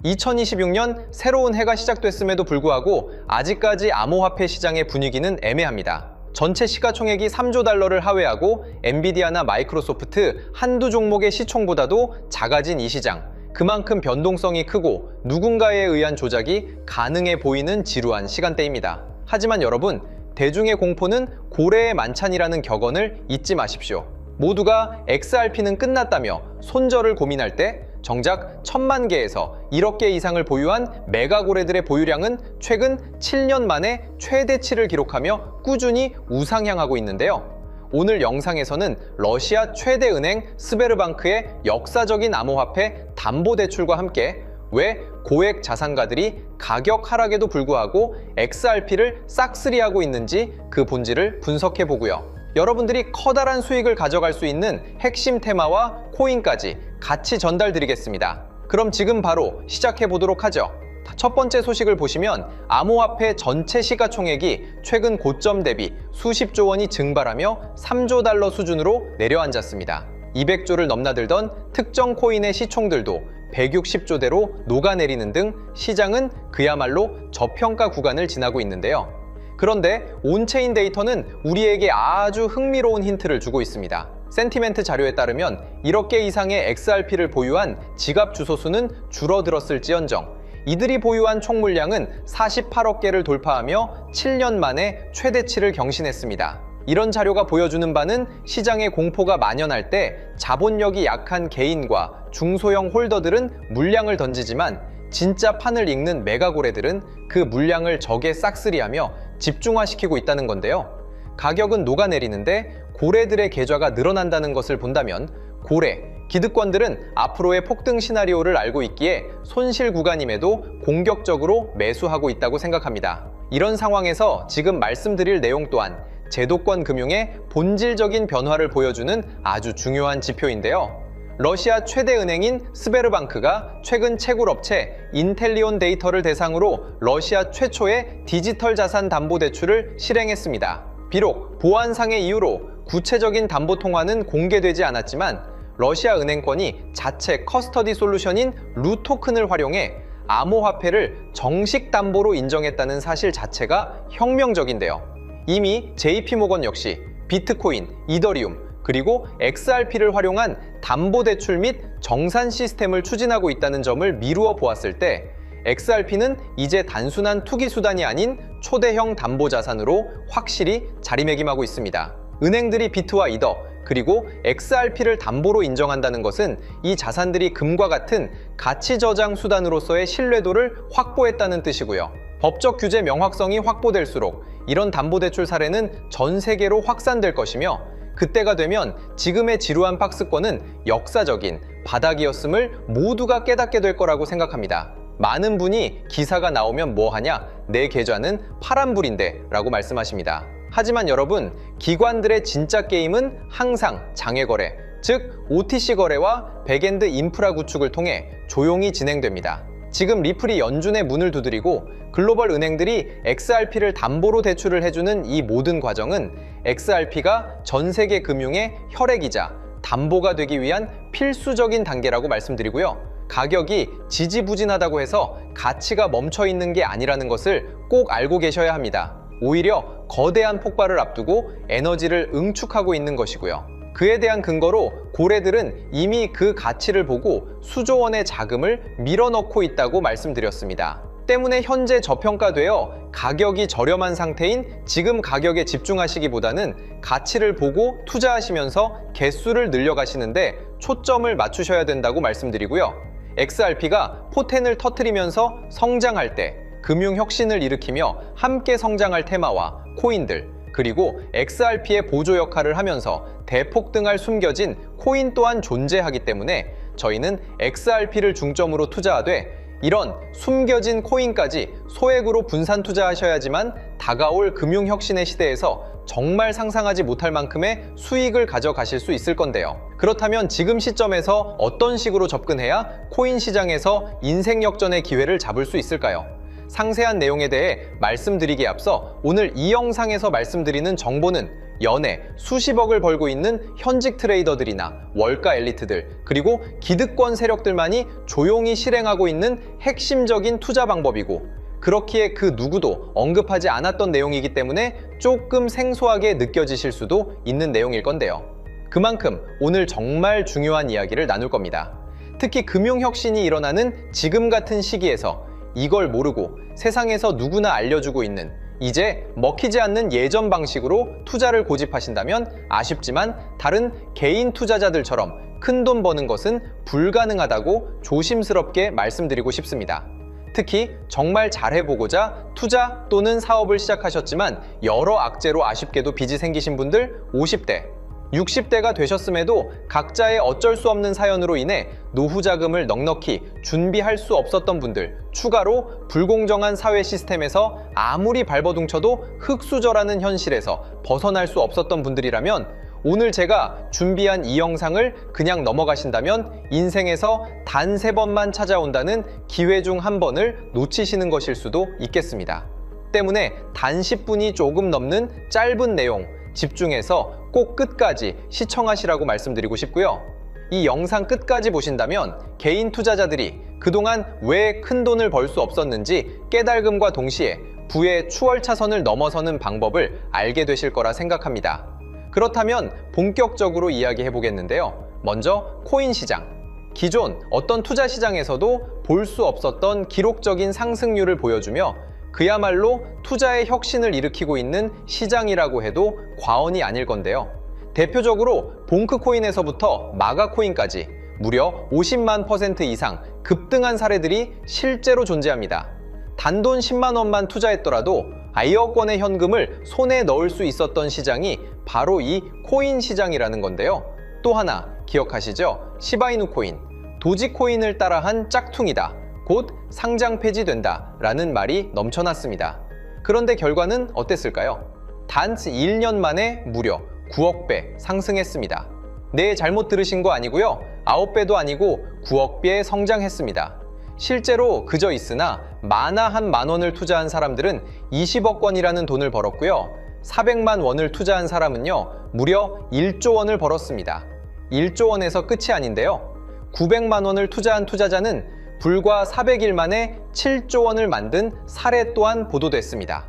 2026년 새로운 해가 시작됐음에도 불구하고 아직까지 암호화폐 시장의 분위기는 애매합니다. 전체 시가총액이 3조 달러를 하회하고 엔비디아나 마이크로소프트 한두 종목의 시총보다도 작아진 이 시장. 그만큼 변동성이 크고 누군가에 의한 조작이 가능해 보이는 지루한 시간대입니다. 하지만 여러분, 대중의 공포는 고래의 만찬이라는 격언을 잊지 마십시오. 모두가 XRP는 끝났다며 손절을 고민할 때 정작 1000만 개에서 1억 개 이상을 보유한 메가고래들의 보유량은 최근 7년 만에 최대치를 기록하며 꾸준히 우상향하고 있는데요. 오늘 영상에서는 러시아 최대 은행 스베르방크의 역사적인 암호화폐 담보대출과 함께 왜 고액 자산가들이 가격 하락에도 불구하고 XRP를 싹쓸이하고 있는지 그 본질을 분석해 보고요. 여러분들이 커다란 수익을 가져갈 수 있는 핵심 테마와 코인까지 같이 전달드리겠습니다. 그럼 지금 바로 시작해 보도록 하죠. 첫 번째 소식을 보시면 암호화폐 전체 시가총액이 최근 고점 대비 수십조 원이 증발하며 3조 달러 수준으로 내려앉았습니다. 200조를 넘나들던 특정 코인의 시총들도 160조대로 녹아내리는 등 시장은 그야말로 저평가 구간을 지나고 있는데요. 그런데 온체인 데이터는 우리에게 아주 흥미로운 힌트를 주고 있습니다. 센티멘트 자료에 따르면 1억 개 이상의 XRP를 보유한 지갑 주소 수는 줄어들었을지언정 이들이 보유한 총 물량은 48억 개를 돌파하며 7년 만에 최대치를 경신했습니다. 이런 자료가 보여주는 바는 시장의 공포가 만연할 때 자본력이 약한 개인과 중소형 홀더들은 물량을 던지지만 진짜 판을 읽는 메가고래들은 그 물량을 적에 싹쓸이하며 집중화시키고 있다는 건데요. 가격은 녹아내리는데 고래들의 계좌가 늘어난다는 것을 본다면 고래, 기득권들은 앞으로의 폭등 시나리오를 알고 있기에 손실 구간임에도 공격적으로 매수하고 있다고 생각합니다. 이런 상황에서 지금 말씀드릴 내용 또한 제도권 금융의 본질적인 변화를 보여주는 아주 중요한 지표인데요. 러시아 최대 은행인 스베르방크가 최근 채굴업체 인텔리온 데이터를 대상으로 러시아 최초의 디지털 자산 담보 대출을 실행했습니다. 비록 보안상의 이유로 구체적인 담보 통화는 공개되지 않았지만 러시아 은행권이 자체 커스터디 솔루션인 루토큰을 활용해 암호화폐를 정식 담보로 인정했다는 사실 자체가 혁명적인데요. 이미 JP모건 역시 비트코인, 이더리움, 그리고 XRP를 활용한 담보대출 및 정산 시스템을 추진하고 있다는 점을 미루어 보았을 때 XRP는 이제 단순한 투기 수단이 아닌 초대형 담보자산으로 확실히 자리매김하고 있습니다. 은행들이 비트와 이더, 그리고 XRP를 담보로 인정한다는 것은 이 자산들이 금과 같은 가치 저장 수단으로서의 신뢰도를 확보했다는 뜻이고요. 법적 규제 명확성이 확보될수록 이런 담보대출 사례는 전 세계로 확산될 것이며 그때가 되면 지금의 지루한 박스권은 역사적인 바닥이었음을 모두가 깨닫게 될 거라고 생각합니다. 많은 분이 기사가 나오면 뭐하냐? 내 계좌는 파란불인데 라고 말씀하십니다. 하지만 여러분, 기관들의 진짜 게임은 항상 장외거래, 즉 OTC 거래와 백엔드 인프라 구축을 통해 조용히 진행됩니다. 지금 리플이 연준의 문을 두드리고 글로벌 은행들이 XRP를 담보로 대출을 해주는 이 모든 과정은 XRP가 전 세계 금융의 혈액이자 담보가 되기 위한 필수적인 단계라고 말씀드리고요. 가격이 지지부진하다고 해서 가치가 멈춰 있는 게 아니라는 것을 꼭 알고 계셔야 합니다. 오히려 거대한 폭발을 앞두고 에너지를 응축하고 있는 것이고요. 그에 대한 근거로 고래들은 이미 그 가치를 보고 수조 원의 자금을 밀어넣고 있다고 말씀드렸습니다. 때문에 현재 저평가되어 가격이 저렴한 상태인 지금 가격에 집중하시기보다는 가치를 보고 투자하시면서 개수를 늘려가시는데 초점을 맞추셔야 된다고 말씀드리고요. XRP가 포텐을 터뜨리면서 성장할 때 금융혁신을 일으키며 함께 성장할 테마와 코인들, 그리고 XRP의 보조 역할을 하면서 대폭등할 숨겨진 코인 또한 존재하기 때문에 저희는 XRP를 중점으로 투자하되 이런 숨겨진 코인까지 소액으로 분산 투자하셔야지만 다가올 금융혁신의 시대에서 정말 상상하지 못할 만큼의 수익을 가져가실 수 있을 건데요. 그렇다면 지금 시점에서 어떤 식으로 접근해야 코인 시장에서 인생 역전의 기회를 잡을 수 있을까요? 상세한 내용에 대해 말씀드리기에 앞서 오늘 이 영상에서 말씀드리는 정보는 연에 수십억을 벌고 있는 현직 트레이더들이나 월가 엘리트들, 그리고 기득권 세력들만이 조용히 실행하고 있는 핵심적인 투자 방법이고, 그렇기에 그 누구도 언급하지 않았던 내용이기 때문에 조금 생소하게 느껴지실 수도 있는 내용일 건데요. 그만큼 오늘 정말 중요한 이야기를 나눌 겁니다. 특히 금융혁신이 일어나는 지금 같은 시기에서 이걸 모르고 세상에서 누구나 알려주고 있는, 이제 먹히지 않는 예전 방식으로 투자를 고집하신다면 아쉽지만 다른 개인 투자자들처럼 큰돈 버는 것은 불가능하다고 조심스럽게 말씀드리고 싶습니다. 특히 정말 잘해보고자 투자 또는 사업을 시작하셨지만 여러 악재로 아쉽게도 빚이 생기신 분들 50대, 60대가 되셨음에도 각자의 어쩔 수 없는 사연으로 인해 노후 자금을 넉넉히 준비할 수 없었던 분들, 추가로 불공정한 사회 시스템에서 아무리 발버둥쳐도 흙수저라는 현실에서 벗어날 수 없었던 분들이라면 오늘 제가 준비한 이 영상을 그냥 넘어가신다면 인생에서 단 3번만 찾아온다는 기회 중 한 번을 놓치시는 것일 수도 있겠습니다. 때문에 단 10분이 조금 넘는 짧은 내용 집중해서 꼭 끝까지 시청하시라고 말씀드리고 싶고요. 이 영상 끝까지 보신다면 개인 투자자들이 그동안 왜 큰 돈을 벌 수 없었는지 깨달음과 동시에 부의 추월차선을 넘어서는 방법을 알게 되실 거라 생각합니다. 그렇다면 본격적으로 이야기해 보겠는데요. 먼저 코인 시장. 기존 어떤 투자 시장에서도 볼 수 없었던 기록적인 상승률을 보여주며 그야말로 투자의 혁신을 일으키고 있는 시장이라고 해도 과언이 아닐 건데요. 대표적으로 봉크코인에서부터 마가코인까지 무려 50만 % 이상 급등한 사례들이 실제로 존재합니다. 단돈 10만 원만 투자했더라도 1억 원의 현금을 손에 넣을 수 있었던 시장이 바로 이 코인 시장이라는 건데요. 또 하나 기억하시죠? 시바이누 코인, 도지코인을 따라한 짝퉁이다. 곧 상장 폐지된다 라는 말이 넘쳐났습니다. 그런데 결과는 어땠을까요? 단 1년 만에 무려 9억 배 상승했습니다. 네, 잘못 들으신 거 아니고요. 9배도 아니고 9억 배 성장했습니다. 실제로 그저 있으나 만화 한 만 원을 투자한 사람들은 20억 원이라는 돈을 벌었고요. 400만 원을 투자한 사람은요, 무려 1조 원을 벌었습니다. 1조 원에서 끝이 아닌데요. 900만 원을 투자한 투자자는 불과 400일 만에 7조 원을 만든 사례 또한 보도됐습니다.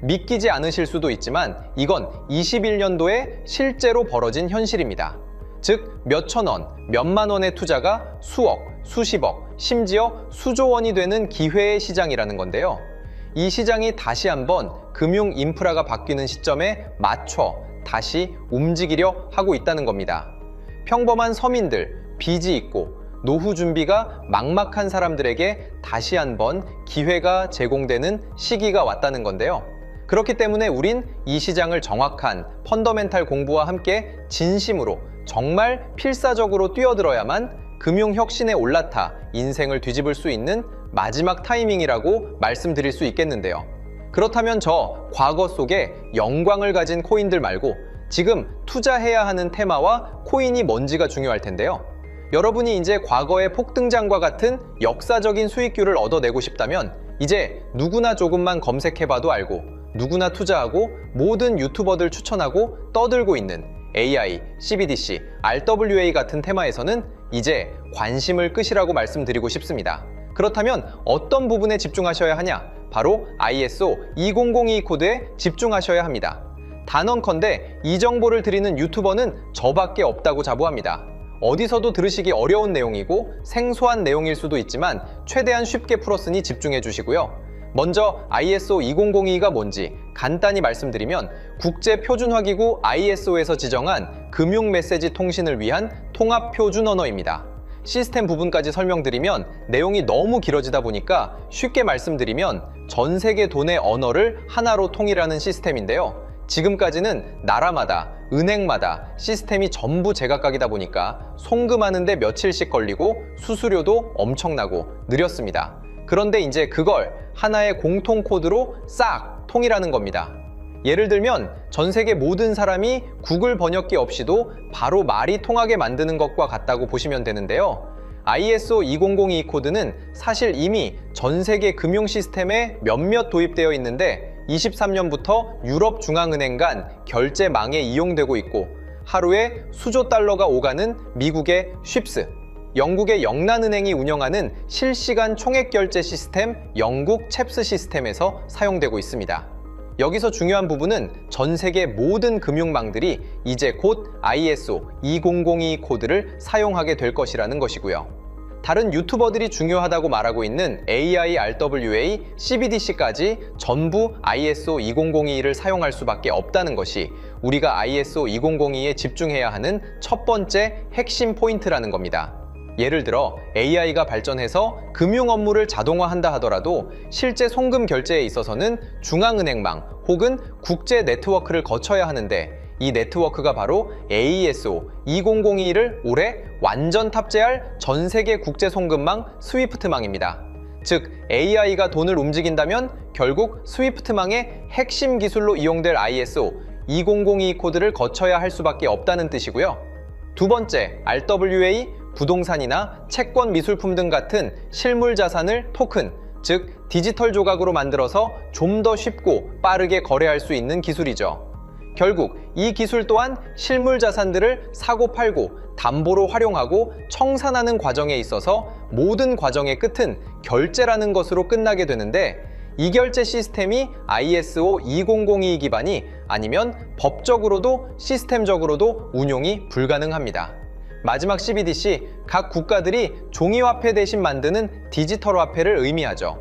믿기지 않으실 수도 있지만 이건 21년도에 실제로 벌어진 현실입니다. 즉 몇천 원, 몇만 원의 투자가 수억, 수십억, 심지어 수조 원이 되는 기회의 시장이라는 건데요. 이 시장이 다시 한번 금융 인프라가 바뀌는 시점에 맞춰 다시 움직이려 하고 있다는 겁니다. 평범한 서민들, 빚이 있고 노후 준비가 막막한 사람들에게 다시 한번 기회가 제공되는 시기가 왔다는 건데요. 그렇기 때문에 우린 이 시장을 정확한 펀더멘탈 공부와 함께 진심으로 정말 필사적으로 뛰어들어야만 금융혁신에 올라타 인생을 뒤집을 수 있는 마지막 타이밍이라고 말씀드릴 수 있겠는데요. 그렇다면 저 과거 속에 영광을 가진 코인들 말고 지금 투자해야 하는 테마와 코인이 뭔지가 중요할 텐데요. 여러분이 이제 과거의 폭등장과 같은 역사적인 수익률을 얻어내고 싶다면 이제 누구나 조금만 검색해봐도 알고 누구나 투자하고 모든 유튜버들 추천하고 떠들고 있는 AI, CBDC, RWA 같은 테마에서는 이제 관심을 끄시라고 말씀드리고 싶습니다. 그렇다면 어떤 부분에 집중하셔야 하냐? 바로 ISO 2002 코드에 집중하셔야 합니다. 단언컨대 이 정보를 드리는 유튜버는 저밖에 없다고 자부합니다. 어디서도 들으시기 어려운 내용이고 생소한 내용일 수도 있지만 최대한 쉽게 풀었으니 집중해 주시고요. 먼저 ISO 2002가 뭔지 간단히 말씀드리면 국제표준화기구 ISO에서 지정한 금융 메시지 통신을 위한 통합 표준 언어입니다. 시스템 부분까지 설명드리면 내용이 너무 길어지다 보니까 쉽게 말씀드리면 전 세계 돈의 언어를 하나로 통일하는 시스템인데요. 지금까지는 나라마다, 은행마다 시스템이 전부 제각각이다 보니까 송금하는데 며칠씩 걸리고 수수료도 엄청나고 느렸습니다. 그런데 이제 그걸 하나의 공통 코드로 싹 통일하는 겁니다. 예를 들면 전 세계 모든 사람이 구글 번역기 없이도 바로 말이 통하게 만드는 것과 같다고 보시면 되는데요. ISO 2002 코드는 사실 이미 전 세계 금융 시스템에 몇몇 도입되어 있는데 23년부터 유럽중앙은행 간 결제망에 이용되고 있고 하루에 수조 달러가 오가는 미국의 쉽스, 영국의 영란은행이 운영하는 실시간 총액결제 시스템 영국 챕스 시스템에서 사용되고 있습니다. 여기서 중요한 부분은 전 세계 모든 금융망들이 이제 곧 ISO 2002 코드를 사용하게 될 것이라는 것이고요. 다른 유튜버들이 중요하다고 말하고 있는 AI, RWA, CBDC까지 전부 ISO 2002를 사용할 수밖에 없다는 것이 우리가 ISO 2002에 집중해야 하는 첫 번째 핵심 포인트라는 겁니다. 예를 들어 AI가 발전해서 금융 업무를 자동화한다 하더라도 실제 송금 결제에 있어서는 중앙은행망 혹은 국제 네트워크를 거쳐야 하는데 이 네트워크가 바로 AESO 2002를 올해 완전 탑재할 전 세계 국제 송금망 스위프트망입니다. 즉 AI가 돈을 움직인다면 결국 스위프트망의 핵심 기술로 이용될 ISO 2002 코드를 거쳐야 할 수밖에 없다는 뜻이고요. 두 번째, RWA, 부동산이나 채권 미술품 등 같은 실물 자산을 토큰, 즉 디지털 조각으로 만들어서 좀 더 쉽고 빠르게 거래할 수 있는 기술이죠. 결국 이 기술 또한 실물 자산들을 사고팔고 담보로 활용하고 청산하는 과정에 있어서 모든 과정의 끝은 결제라는 것으로 끝나게 되는데 이 결제 시스템이 ISO 2002 기반이 아니면 법적으로도 시스템적으로도 운용이 불가능합니다. 마지막 CBDC, 각 국가들이 종이화폐 대신 만드는 디지털 화폐를 의미하죠.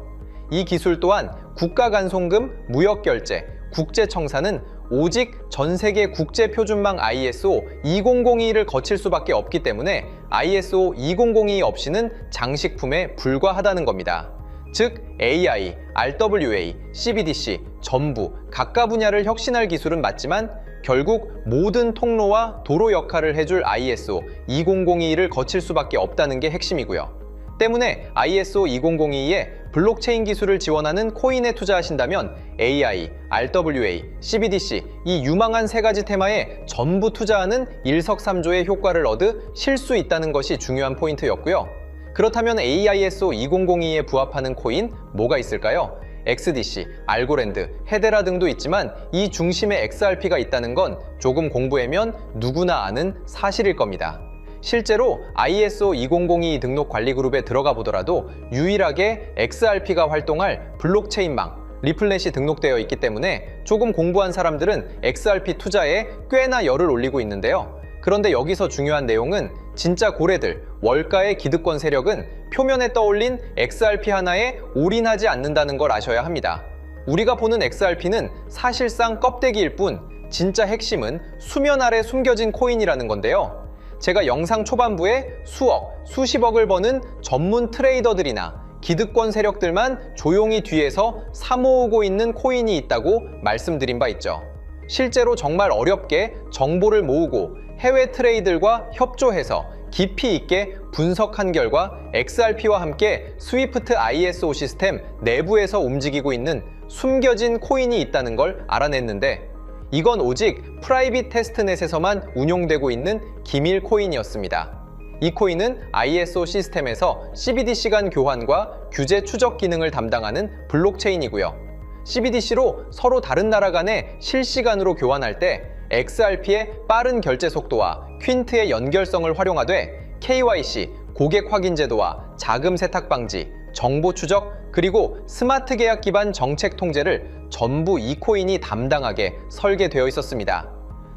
이 기술 또한 국가 간 송금, 무역결제, 국제청산은 오직 전 세계 국제표준망 ISO 2002를 거칠 수밖에 없기 때문에 ISO 2002 없이는 장식품에 불과하다는 겁니다. 즉 AI, RWA, CBDC 전부 각각 분야를 혁신할 기술은 맞지만 결국 모든 통로와 도로 역할을 해줄 ISO 2002를 거칠 수밖에 없다는 게 핵심이고요. 때문에 ISO 2002에 블록체인 기술을 지원하는 코인에 투자하신다면 AI, RWA, CBDC 이 유망한 세 가지 테마에 전부 투자하는 일석삼조의 효과를 얻으실 수 있다는 것이 중요한 포인트였고요. 그렇다면 AISO 2002에 부합하는 코인 뭐가 있을까요? XDC, 알고랜드, 헤데라 등도 있지만 이 중심에 XRP가 있다는 건 조금 공부하면 누구나 아는 사실일 겁니다. 실제로 ISO 2002 등록 관리 그룹에 들어가 보더라도 유일하게 XRP가 활동할 블록체인망, 리플넷이 등록되어 있기 때문에 조금 공부한 사람들은 XRP 투자에 꽤나 열을 올리고 있는데요. 그런데 여기서 중요한 내용은 진짜 고래들, 월가의 기득권 세력은 표면에 떠올린 XRP 하나에 올인하지 않는다는 걸 아셔야 합니다. 우리가 보는 XRP는 사실상 껍데기일 뿐 진짜 핵심은 수면 아래 숨겨진 코인이라는 건데요. 제가 영상 초반부에 수억, 수십억을 버는 전문 트레이더들이나 기득권 세력들만 조용히 뒤에서 사모으고 있는 코인이 있다고 말씀드린 바 있죠. 실제로 정말 어렵게 정보를 모으고 해외 트레이들과 협조해서 깊이 있게 분석한 결과 XRP와 함께 스위프트 ISO 시스템 내부에서 움직이고 있는 숨겨진 코인이 있다는 걸 알아냈는데 이건 오직 프라이빗 테스트넷에서만 운용되고 있는 기밀 코인이었습니다. 이 코인은 ISO 시스템에서 CBDC 간 교환과 규제 추적 기능을 담당하는 블록체인이고요. CBDC로 서로 다른 나라 간에 실시간으로 교환할 때 XRP의 빠른 결제 속도와 퀸트의 연결성을 활용하되 KYC, 고객 확인 제도와 자금 세탁 방지, 정보 추적, 그리고 스마트 계약 기반 정책 통제를 전부 이 코인이 담당하게 설계되어 있었습니다.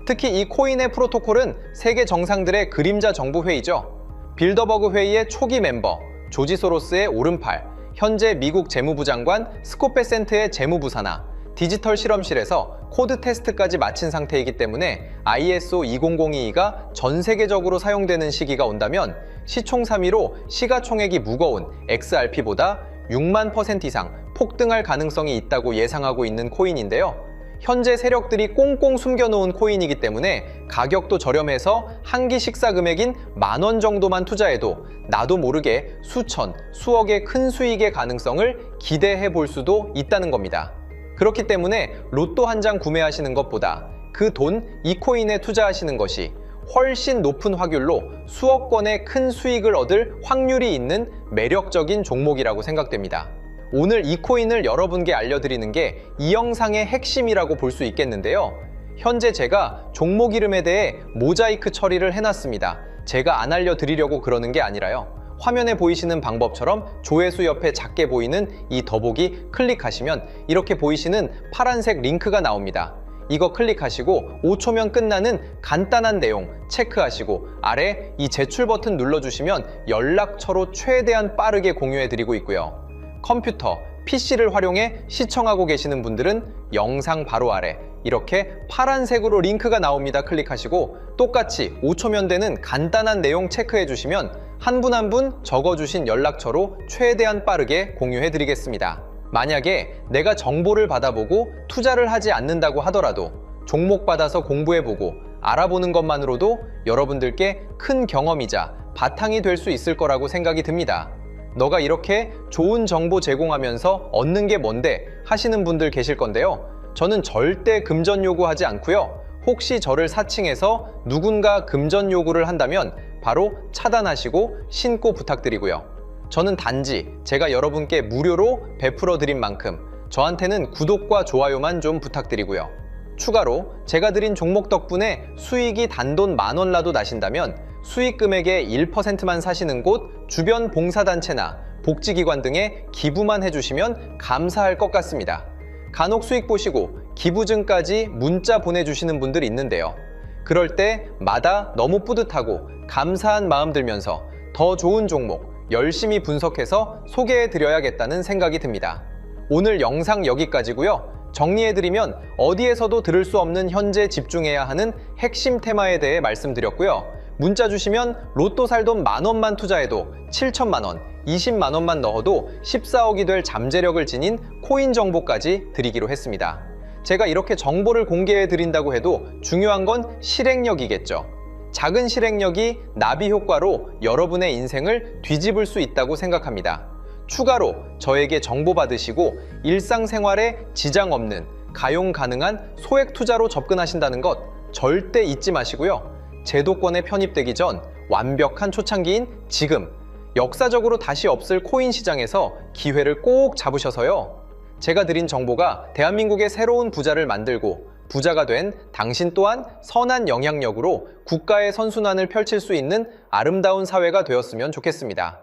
특히 이 코인의 프로토콜은 세계 정상들의 그림자 정부 회의죠. 빌더버그 회의의 초기 멤버, 조지 소로스의 오른팔, 현재 미국 재무부 장관 스콧 베센트의 재무부 산하, 디지털 실험실에서 코드 테스트까지 마친 상태이기 때문에 ISO 2002가 전 세계적으로 사용되는 시기가 온다면 시총3위로 시가총액이 무거운 XRP보다 6만% 이상 폭등할 가능성이 있다고 예상하고 있는 코인인데요. 현재 세력들이 꽁꽁 숨겨놓은 코인이기 때문에 가격도 저렴해서 한 끼 식사 금액인 10,000원 정도만 투자해도 나도 모르게 수천, 수억의 큰 수익의 가능성을 기대해 볼 수도 있다는 겁니다. 그렇기 때문에 로또 한 장 구매하시는 것보다 그 돈 이 코인에 투자하시는 것이 훨씬 높은 확률로 수억 건의 큰 수익을 얻을 확률이 있는 매력적인 종목이라고 생각됩니다. 오늘 이 코인을 여러분께 알려드리는 게 이 영상의 핵심이라고 볼 수 있겠는데요. 현재 제가 종목 이름에 대해 모자이크 처리를 해놨습니다. 제가 안 알려드리려고 그러는 게 아니라요. 화면에 보이시는 방법처럼 조회수 옆에 작게 보이는 이 더보기 클릭하시면 이렇게 보이시는 파란색 링크가 나옵니다. 이거 클릭하시고 5초면 끝나는 간단한 내용 체크하시고 아래 이 제출 버튼 눌러주시면 연락처로 최대한 빠르게 공유해드리고 있고요. 컴퓨터, PC를 활용해 시청하고 계시는 분들은 영상 바로 아래 이렇게 파란색으로 링크가 나옵니다. 클릭하시고 똑같이 5초면 되는 간단한 내용 체크해 주시면 한 분 한 분 적어주신 연락처로 최대한 빠르게 공유해 드리겠습니다. 만약에 내가 정보를 받아보고 투자를 하지 않는다고 하더라도 종목 받아서 공부해보고 알아보는 것만으로도 여러분들께 큰 경험이자 바탕이 될 수 있을 거라고 생각이 듭니다. 너가 이렇게 좋은 정보 제공하면서 얻는 게 뭔데 하시는 분들 계실 건데요. 저는 절대 금전 요구하지 않고요. 혹시 저를 사칭해서 누군가 금전 요구를 한다면 바로 차단하시고 신고 부탁드리고요. 저는 단지 제가 여러분께 무료로 베풀어 드린 만큼 저한테는 구독과 좋아요만 좀 부탁드리고요. 추가로 제가 드린 종목 덕분에 수익이 단돈 10,000원 라도 나신다면 수익 금액의 1%만 사시는 곳 주변 봉사단체나 복지기관 등에 기부만 해주시면 감사할 것 같습니다. 간혹 수익 보시고 기부증까지 문자 보내주시는 분들이 있는데요. 그럴 때마다 너무 뿌듯하고 감사한 마음 들면서 더 좋은 종목 열심히 분석해서 소개해드려야겠다는 생각이 듭니다. 오늘 영상 여기까지고요. 정리해드리면 어디에서도 들을 수 없는 현재 집중해야 하는 핵심 테마에 대해 말씀드렸고요. 문자 주시면 로또 살 돈 10,000원만 투자해도 7천만 원, 20만 원만 넣어도 14억이 될 잠재력을 지닌 코인 정보까지 드리기로 했습니다. 제가 이렇게 정보를 공개해 드린다고 해도 중요한 건 실행력이겠죠. 작은 실행력이 나비 효과로 여러분의 인생을 뒤집을 수 있다고 생각합니다. 추가로 저에게 정보 받으시고 일상생활에 지장 없는 가용 가능한 소액 투자로 접근하신다는 것 절대 잊지 마시고요. 제도권에 편입되기 전 완벽한 초창기인 지금 역사적으로 다시 없을 코인 시장에서 기회를 꼭 잡으셔서요. 제가 드린 정보가 대한민국의 새로운 부자를 만들고 부자가 된 당신 또한 선한 영향력으로 국가의 선순환을 펼칠 수 있는 아름다운 사회가 되었으면 좋겠습니다.